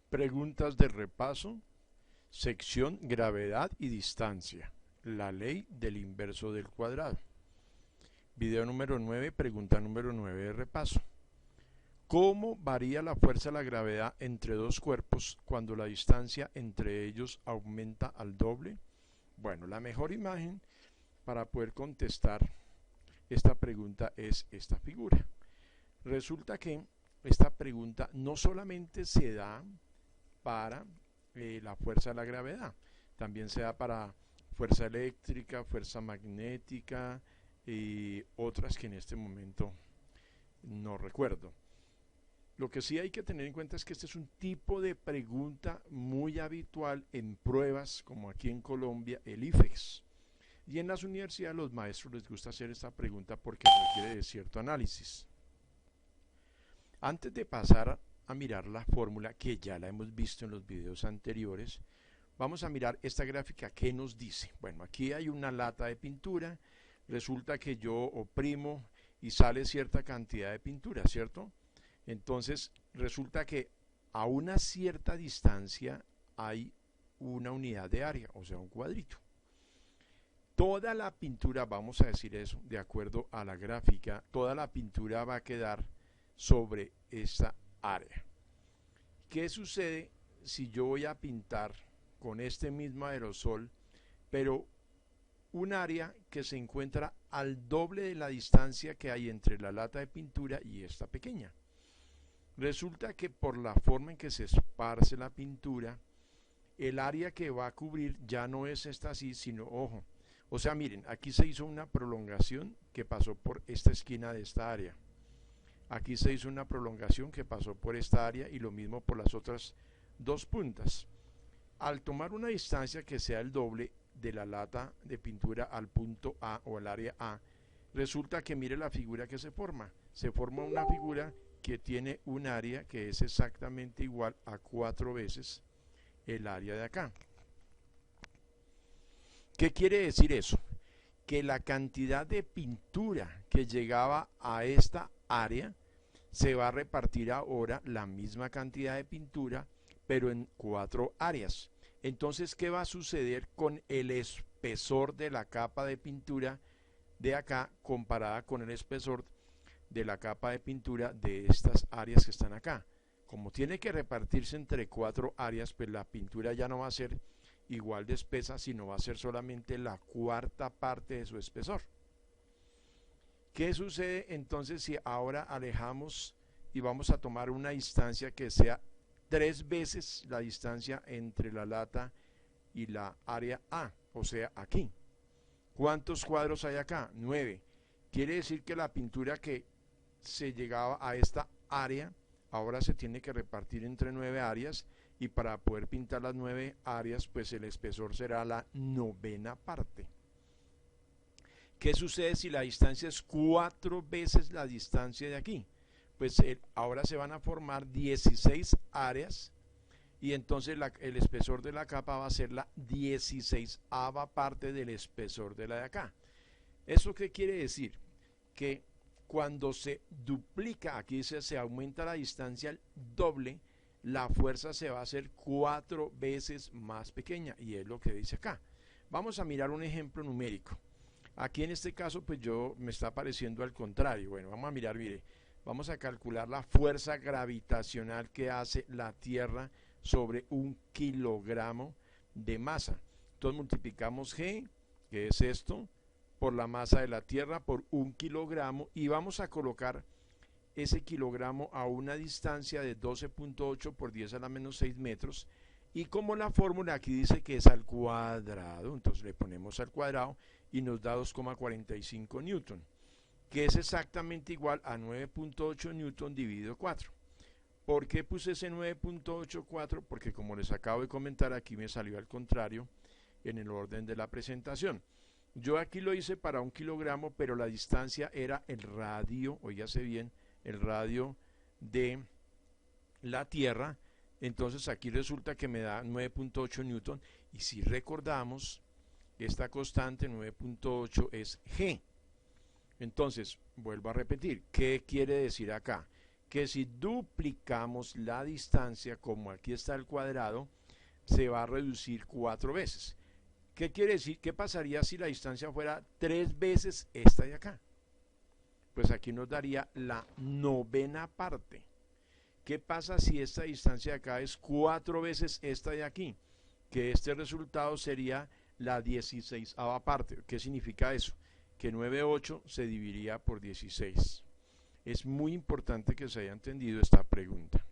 Preguntas de repaso, sección gravedad y distancia, la ley del inverso del cuadrado. Video número 9, pregunta número 9 de repaso. ¿Cómo varía la fuerza de la gravedad entre dos cuerpos cuando la distancia entre ellos aumenta al doble? Bueno, la mejor imagen para poder contestar esta pregunta es esta figura. Resulta que esta pregunta no solamente se da para la fuerza de la gravedad, también se da para fuerza eléctrica, fuerza magnética y otras que en este momento no recuerdo. Lo que sí hay que tener en cuenta es que este es un tipo de pregunta muy habitual en pruebas como aquí en Colombia, el IFEX. Y en las universidades los maestros les gusta hacer esta pregunta porque requiere de cierto análisis. Antes de pasar a mirar la fórmula, que ya la hemos visto en los videos anteriores, vamos a mirar esta gráfica. ¿Qué nos dice? Bueno, aquí hay una lata de pintura, resulta que yo oprimo y sale cierta cantidad de pintura, ¿cierto? Entonces resulta que a una cierta distancia hay una unidad de área, o sea, un cuadrito. Toda la pintura, vamos a decir eso, de acuerdo a la gráfica, toda la pintura va a quedar sobre esta área. ¿Qué sucede si yo voy a pintar con este mismo aerosol, pero un área que se encuentra al doble de la distancia que hay entre la lata de pintura y esta pequeña? Resulta que por la forma en que se esparce la pintura, el área que va a cubrir ya no es esta así, sino, ojo, o sea, miren, aquí se hizo una prolongación que pasó por esta esquina de esta área. Aquí se hizo una prolongación que pasó por esta área y lo mismo por las otras dos puntas. Al tomar una distancia que sea el doble de la lata de pintura al punto A o al área A, resulta que mire la figura que se forma. Se forma una figura que tiene un área que es exactamente igual a 4 veces el área de acá. ¿Qué quiere decir eso? Que la cantidad de pintura que llegaba a esta área se va a repartir ahora la misma cantidad de pintura, pero en 4 áreas. Entonces, ¿qué va a suceder con el espesor de la capa de pintura de acá comparada con el espesor de la capa de pintura de estas áreas que están acá? Como tiene que repartirse entre 4 áreas, pues la pintura ya no va a ser igual de espesa, sino va a ser solamente la cuarta parte de su espesor. ¿Qué sucede entonces si ahora alejamos y vamos a tomar una distancia que sea 3 veces la distancia entre la lata y la área A, o sea, aquí? ¿Cuántos cuadros hay acá? 9. Quiere decir que la pintura que se llegaba a esta área ahora se tiene que repartir entre 9 áreas, y para poder pintar las 9 áreas, pues el espesor será la 9ª parte. ¿Qué sucede si la distancia es 4 veces la distancia de aquí? Pues ahora se van a formar 16 áreas y entonces el espesor de la capa va a ser la 16ª parte del espesor de la de acá. ¿Eso qué quiere decir? Que cuando se duplica, aquí dice se aumenta la distancia al doble, la fuerza se va a hacer 4 veces más pequeña, y es lo que dice acá. Vamos a mirar un ejemplo numérico. Aquí en este caso pues me está apareciendo al contrario. Bueno, vamos a mirar, mire, vamos a calcular la fuerza gravitacional que hace la Tierra sobre 1 kilogramo de masa. Entonces multiplicamos G, que es esto, por la masa de la Tierra por 1 kilogramo, y vamos a colocar ese kilogramo a una distancia de 12.8 por 10 a la menos 6 metros, y como la fórmula aquí dice que es al cuadrado, entonces le ponemos al cuadrado y nos da 2,45 newton, que es exactamente igual a 9.8 newton dividido 4. ¿Por qué puse ese 9.84? Porque como les acabo de comentar, aquí me salió al contrario en el orden de la presentación. Yo aquí lo hice para 1 kilogramo, pero la distancia era el radio, oígase bien, el radio de la Tierra. Entonces aquí resulta que me da 9.8 newton, y si recordamos, esta constante 9.8 es G. Entonces, vuelvo a repetir, ¿qué quiere decir acá? que si duplicamos la distancia, como aquí está el cuadrado, se va a reducir 4 veces. ¿Qué quiere decir? ¿Qué pasaría si la distancia fuera 3 veces esta de acá? Pues aquí nos daría la novena parte. ¿Qué pasa si esta distancia de acá es 4 veces esta de aquí? Que este resultado sería la 16ª parte. ¿Qué significa eso? Que 9/8 se dividiría por 16. Es muy importante que se haya entendido esta pregunta.